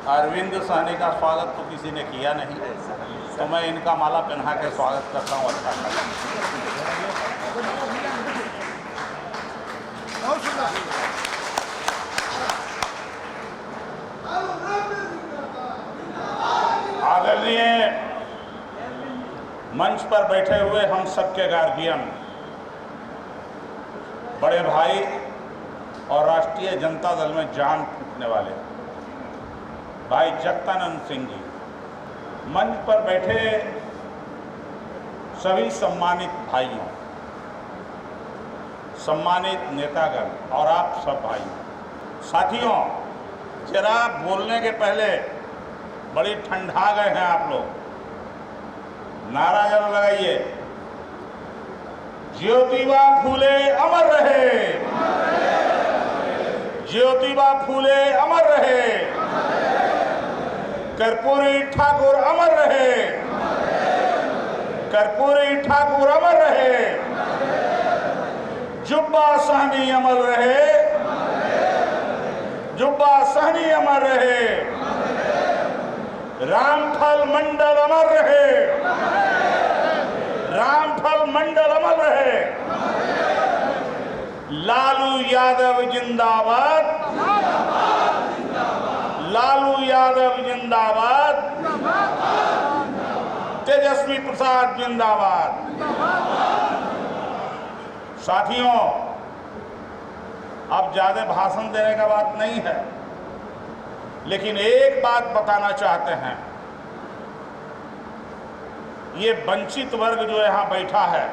अरविंद सहनी का स्वागत तो किसी ने किया नहीं, तो मैं इनका माला पहना के स्वागत करता हूँ। अच्छा आदरणीय मंच पर बैठे हुए हम सबके गार्जियन, बड़े भाई और राष्ट्रीय जनता दल में जान फूंकने वाले भाई जगतानंद सिंह जी, मंच पर बैठे सभी सम्मानित भाइयों, सम्मानित नेतागण और आप सब भाइयों, साथियों, जरा बोलने के पहले बड़ी ठंडा गए हैं आप लोग। नारा जरा लगाइए, ज्योतिबा फूले अमर रहे, ज्योतिबा फूले अमर रहे, कर्पूरी ठाकुर अमर रहे, कर्पूरी ठाकुर अमर रहे, जुब्बा सहनी अमर रहे, जुब्बा सहनी अमर रहे, रामफल मंडल अमर रहे, रामफल मंडल अमर रहे, लालू यादव जिंदाबाद, लालू यादव जिंदाबाद, तेजस्वी प्रसाद जिंदाबाद। साथियों, अब ज्यादा भाषण देने का बात नहीं है, लेकिन एक बात बताना चाहते हैं। ये वंचित वर्ग जो यहां बैठा है,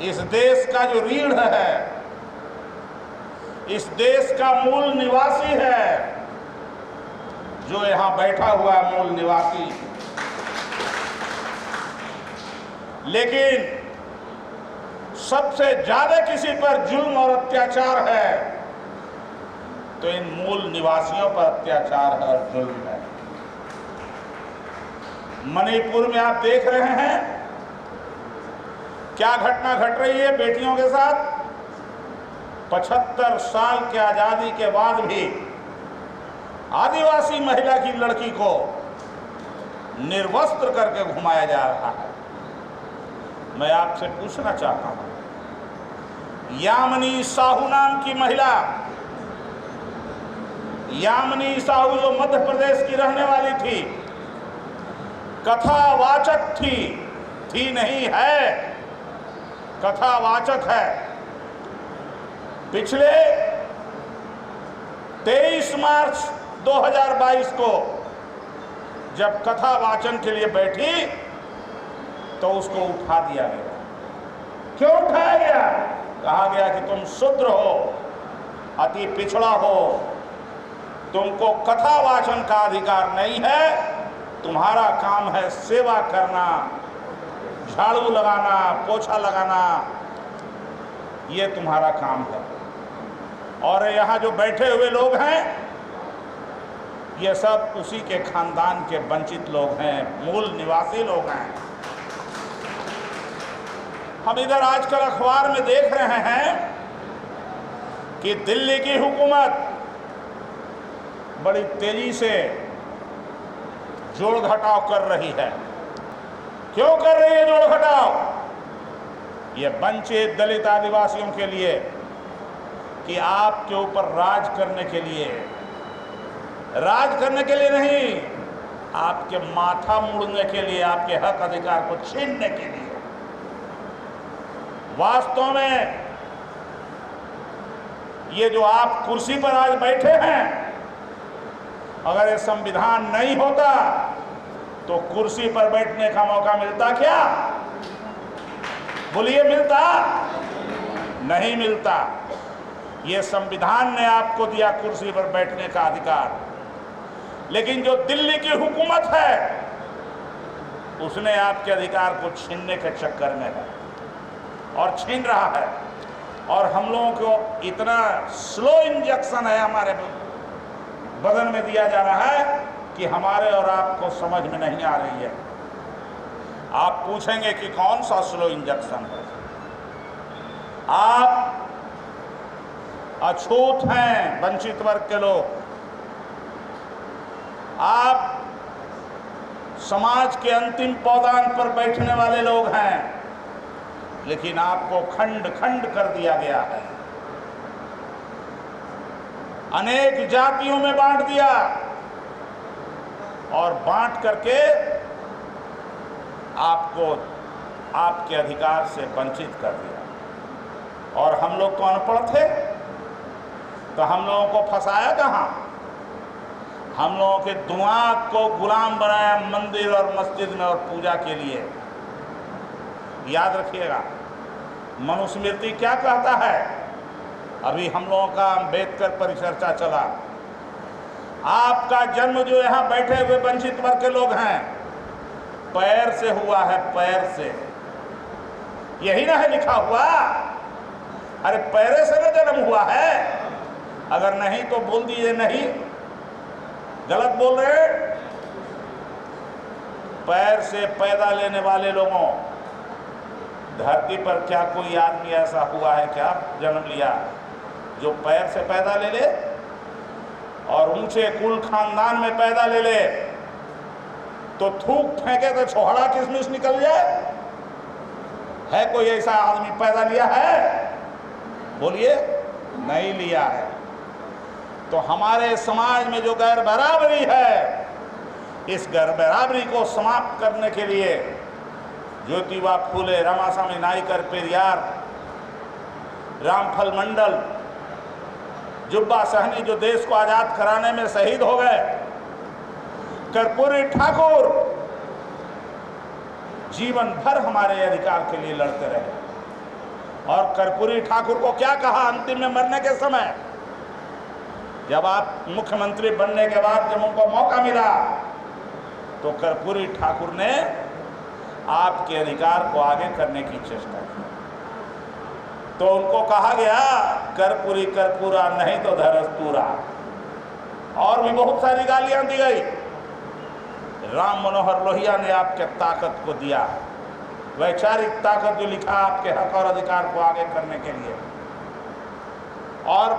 इस देश का जो रीढ़ है, इस देश का मूल निवासी है, जो यहां बैठा हुआ है मूल निवासी, लेकिन सबसे ज्यादा किसी पर जुल्म और अत्याचार है तो इन मूल निवासियों पर अत्याचार है और जुल्म है। मणिपुर में आप देख रहे हैं क्या घटना घट रही है बेटियों के साथ। 75 साल की आजादी के बाद भी आदिवासी महिला की लड़की को निर्वस्त्र करके घुमाया जा रहा है। मैं आपसे पूछना चाहता हूं, यामिनी साहू नाम की महिला, यामिनी साहू जो मध्य प्रदेश की रहने वाली थी, कथावाचक थी नहीं है, कथावाचक है। पिछले 23 मार्च 2022 को जब कथा वाचन के लिए बैठी तो उसको उठा दिया गया। क्यों उठाया गया? कहा गया कि तुम शूद्र हो, अति पिछड़ा हो, तुमको कथा वाचन का अधिकार नहीं है, तुम्हारा काम है सेवा करना, झाड़ू लगाना, पोछा लगाना, ये तुम्हारा काम है। और यहाँ जो बैठे हुए लोग हैं, ये सब उसी के खानदान के वंचित लोग हैं, मूल निवासी लोग हैं। हम इधर आजकल अखबार में देख रहे हैं कि दिल्ली की हुकूमत बड़ी तेजी से जोड़ घटाव कर रही है। क्यों कर रही है जोड़ घटाव? ये वंचित दलित आदिवासियों के लिए, कि आपके ऊपर राज करने के लिए, राज करने के लिए नहीं, आपके माथा मुड़ने के लिए, आपके हक अधिकार को छीनने के लिए। वास्तव में ये जो आप कुर्सी पर आज बैठे हैं, अगर ये संविधान नहीं होता तो कुर्सी पर बैठने का मौका मिलता क्या? बोलिए, मिलता? नहीं मिलता। ये संविधान ने आपको दिया कुर्सी पर बैठने का अधिकार, लेकिन जो दिल्ली की हुकूमत है उसने आपके अधिकार को छीनने के चक्कर में है और छीन रहा है। और हम लोगों को इतना स्लो इंजेक्शन है हमारे बदन में दिया जा रहा है कि हमारे और आपको समझ में नहीं आ रही है। आप पूछेंगे कि कौन सा स्लो इंजेक्शन है? आप अछूत हैं वंचित वर्ग के लोग। आप समाज के अंतिम पौधान पर बैठने वाले लोग हैं, लेकिन आपको खंड खंड कर दिया गया है, अनेक जातियों में बांट दिया और बांट करके आपको आपके अधिकार से वंचित कर दिया। और हम लोग तो अनपढ़ थे, तो हम लोगों को फंसाया कहाँ? हम लोगों के दिमाग को गुलाम बनाया मंदिर और मस्जिद में और पूजा के लिए। याद रखिएगा, मनुस्मृति क्या कहता है? अभी हम लोगों का अम्बेडकर परिचर्चा चला। आपका जन्म जो यहाँ बैठे हुए वंचित वर्ग के लोग हैं, पैर से हुआ है, पैर से। यही ना है लिखा हुआ? अरे पैरे से ना जन्म हुआ है? अगर नहीं तो बोल दीजिए नहीं, गलत बोल रहे हैं। पैर से पैदा लेने वाले लोगों, धरती पर क्या कोई आदमी ऐसा हुआ है क्या जन्म लिया जो पैर से पैदा ले ले और ऊंचे कुल खानदान में पैदा ले ले तो थूक फेंके तो छोहड़ा किशमिश निकल जाए? है कोई ऐसा आदमी पैदा लिया है? बोलिए, नहीं लिया है। तो हमारे समाज में जो गैर बराबरी है, इस गैर बराबरी को समाप्त करने के लिए ज्योतिबा फूले, रामास्वामी नाईकर पेरियार, रामफल मंडल, जुब्बा सहनी जो देश को आजाद कराने में शहीद हो गए, कर्पूरी ठाकुर जीवन भर हमारे अधिकार के लिए लड़ते रहे। और कर्पूरी ठाकुर को क्या कहा अंतिम में मरने के समय, जब आप मुख्यमंत्री बनने के बाद जब उनको मौका मिला तो कर्पूरी ठाकुर ने आपके अधिकार को आगे करने की चेष्टा की। तो उनको कहा गया कर्पूरी कर्पूरा नहीं तो धरस्तूरा, और भी बहुत सारी गालियां दी गई। राम मनोहर लोहिया ने आपके ताकत को दिया, वैचारिक ताकत जो लिखा आपके हक और अधिकार को आगे करने के लिए। और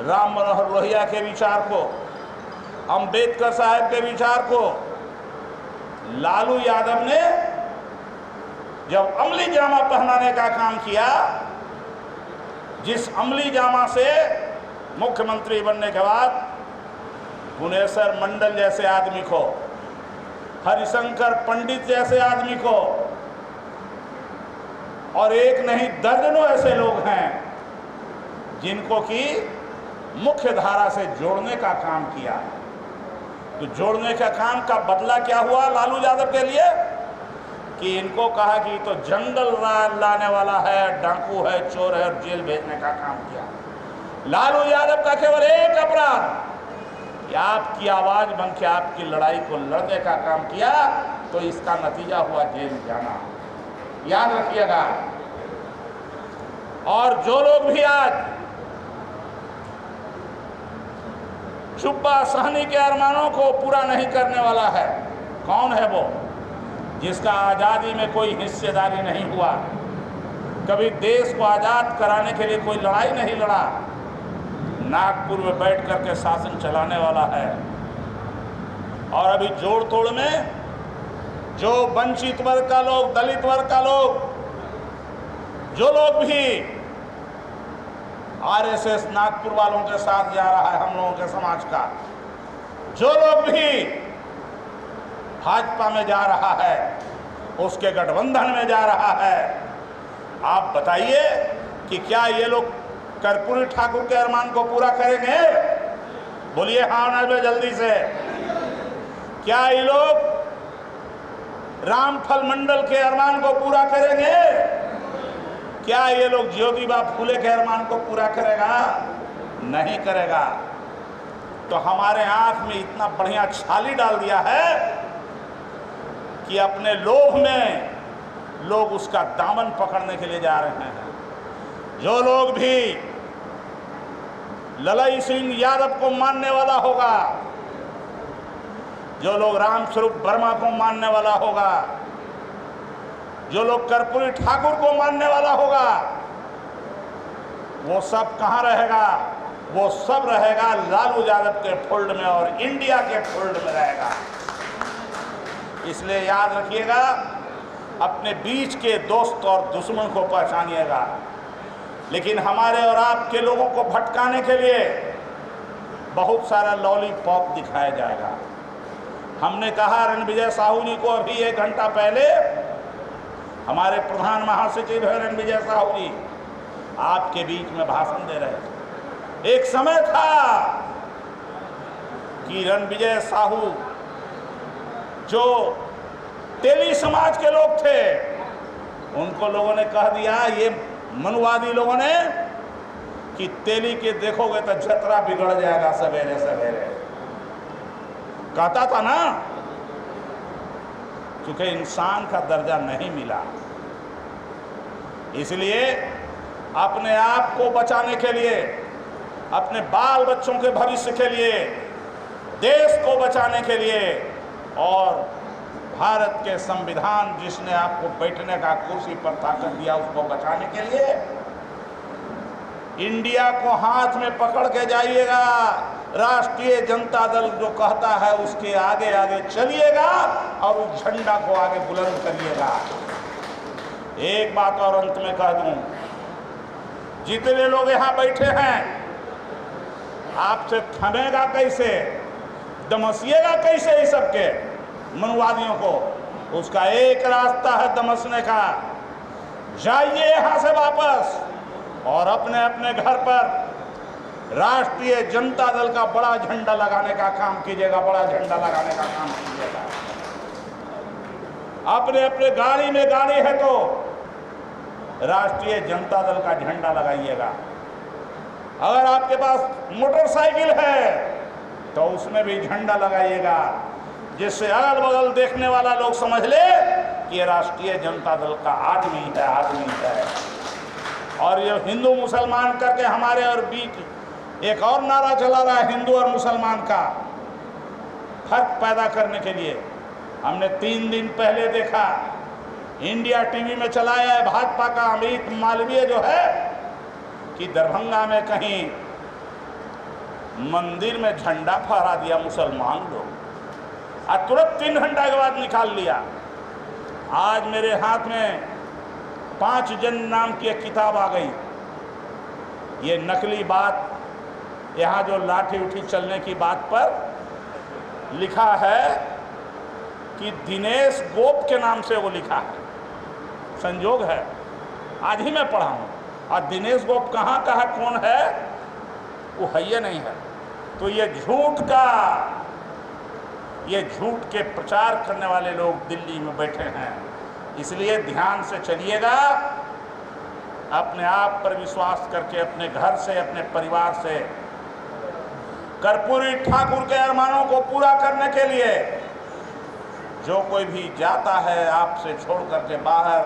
राम मनोहर लोहिया के विचार को, अंबेडकर साहब के विचार को लालू यादव ने जब अमली जामा पहनाने का काम किया, जिस अमली जामा से मुख्यमंत्री बनने के बाद गुणेश्वर मंडल जैसे आदमी को, हरिशंकर पंडित जैसे आदमी को, और एक नहीं दर्जनों ऐसे लोग हैं जिनको कि मुख्य धारा से जोड़ने का काम किया। तो जोड़ने का काम का बदला क्या हुआ लालू यादव के लिए? कि इनको कहा कि तो जंगल लाने वाला है, डाकू है, चोर है, और जेल भेजने का काम किया। लालू यादव का केवल एक अपराध कि आपकी आवाज बन के आपकी लड़ाई को लड़ने का काम किया, तो इसका नतीजा हुआ जेल जाना। याद रखिएगा। और जो लोग भी आज जुब्बा सहनी के अरमानों को पूरा नहीं करने वाला है, कौन है वो? जिसका आज़ादी में कोई हिस्सेदारी नहीं हुआ, कभी देश को आज़ाद कराने के लिए कोई लड़ाई नहीं लड़ा, नागपुर में बैठ करके शासन चलाने वाला है। और अभी जोड़ तोड़ में जो वंचित वर्ग का लोग, दलित वर्ग का लोग, जो लोग भी आरएसएस नागपुर वालों के साथ जा रहा है, हम लोगों के समाज का, जो लोग भी भाजपा में जा रहा है, उसके गठबंधन में जा रहा है, आप बताइए कि क्या ये लोग कर्पूरी ठाकुर के अरमान को पूरा करेंगे? बोलिए हाँ ना जल्दी से। क्या ये लोग रामफल मंडल के अरमान को पूरा करेंगे? क्या ये लोग ज्योतिबा फूले के अरमान को पूरा करेगा? नहीं करेगा। तो हमारे आंख में इतना बढ़िया छाली डाल दिया है कि अपने लोभ में लोग उसका दामन पकड़ने के लिए जा रहे हैं। जो लोग भी ललई सिंह यादव को मानने वाला होगा, जो लोग रामस्वरूप वर्मा को मानने वाला होगा, जो लोग कर्पूरी ठाकुर को मानने वाला होगा, वो सब कहाँ रहेगा? वो सब रहेगा लालू यादव के फोल्ड में और इंडिया के फोल्ड में रहेगा। इसलिए याद रखिएगा, अपने बीच के दोस्त और दुश्मन को पहचानिएगा। लेकिन हमारे और आपके लोगों को भटकाने के लिए बहुत सारा लॉलीपॉप दिखाया जाएगा। हमने कहा रणविजय साहू जी को अभी 1 घंटा पहले, हमारे प्रधान महासचिव है रणविजय साहू जी, आपके बीच में भाषण दे रहे थे। एक समय था कि रणविजय साहू जो तेली समाज के लोग थे, उनको लोगों ने कह दिया, ये मनुवादी लोगों ने, कि तेली के देखोगे तो जतरा बिगड़ जाएगा सवेरे सवेरे। कहता था ना, क्योंकि इंसान का दर्जा नहीं मिला। इसलिए अपने आप को बचाने के लिए, अपने बाल बच्चों के भविष्य के लिए, देश को बचाने के लिए और भारत के संविधान जिसने आपको बैठने का कुर्सी पर ताकत दिया, उसको बचाने के लिए इंडिया को हाथ में पकड़ के जाइएगा। राष्ट्रीय जनता दल जो कहता है उसके आगे आगे चलिएगा और उस झंडा को आगे बुलंद करिएगा। एक बात और अंत में कह दूं, जितने लोग यहाँ बैठे हैं, आपसे थमेगा कैसे, दमसिएगा कैसे इस सबके मनुवादियों को? उसका एक रास्ता है दमसने का। जाइए यहाँ से वापस और अपने अपने घर पर राष्ट्रीय जनता दल का बड़ा झंडा लगाने का काम कीजिएगा, बड़ा झंडा लगाने का काम कीजिएगा। अपने अपने गाड़ी में गाड़ी है तो राष्ट्रीय जनता दल का झंडा लगाइएगा। अगर आपके पास मोटरसाइकिल है तो उसमें भी झंडा लगाइएगा, जिससे अगल बगल देखने वाला लोग समझ ले कि ये राष्ट्रीय जनता दल का आदमी है। और ये हिंदू मुसलमान करके हमारे और बीच एक और नारा चला रहा है, हिंदू और मुसलमान का फर्क पैदा करने के लिए। हमने 3 दिन पहले देखा, इंडिया टीवी में चलाया है, भाजपा का अमित मालवीय जो है, कि दरभंगा में कहीं मंदिर में झंडा फहरा दिया मुसलमान लोग, और तुरंत 3 घंटा के बाद निकाल लिया। आज मेरे हाथ में 5 जन नाम की एक किताब आ गई। ये नकली बात, यहाँ जो लाठी उठी चलने की बात पर लिखा है कि दिनेश गोप के नाम से वो लिखा है। संयोग है, आज ही मैं पढ़ा हूँ। और दिनेश गोप कहाँ का है, कौन है, वो है ये नहीं है। तो ये झूठ के प्रचार करने वाले लोग दिल्ली में बैठे हैं। इसलिए ध्यान से चलिएगा, अपने आप पर विश्वास करके, अपने घर से, अपने परिवार से कर्पूरी ठाकुर के अरमानों को पूरा करने के लिए जो कोई भी जाता है आपसे छोड़ करके बाहर,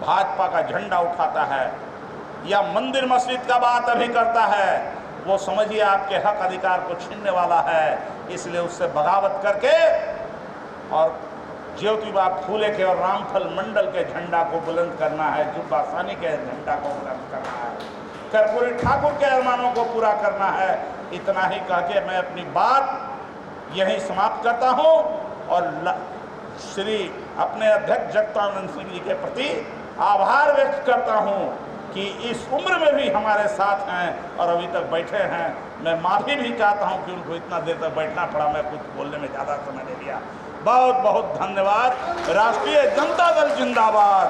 भाजपा का झंडा उठाता है या मंदिर मस्जिद का बात अभी करता है, वो समझिए आपके हक अधिकार को छीनने वाला है। इसलिए उससे बगावत करके और ज्योतिबा फूले के और रामफल मंडल के झंडा को बुलंद करना है, जुब्बा सानी के झंडा को बुलंद करना है, कर्पूरी ठाकुर के अरमानों को पूरा करना है। इतना ही कह के मैं अपनी बात यहीं समाप्त करता हूं और श्री अपने अध्यक्ष जगतानंद सिंह जी के प्रति आभार व्यक्त करता हूं कि इस उम्र में भी हमारे साथ हैं और अभी तक बैठे हैं। मैं माफ़ी भी चाहता हूं कि उनको इतना देर तक बैठना पड़ा, मैं कुछ बोलने में ज़्यादा समय ले लिया। बहुत बहुत धन्यवाद। राष्ट्रीय जनता दल जिंदाबाद।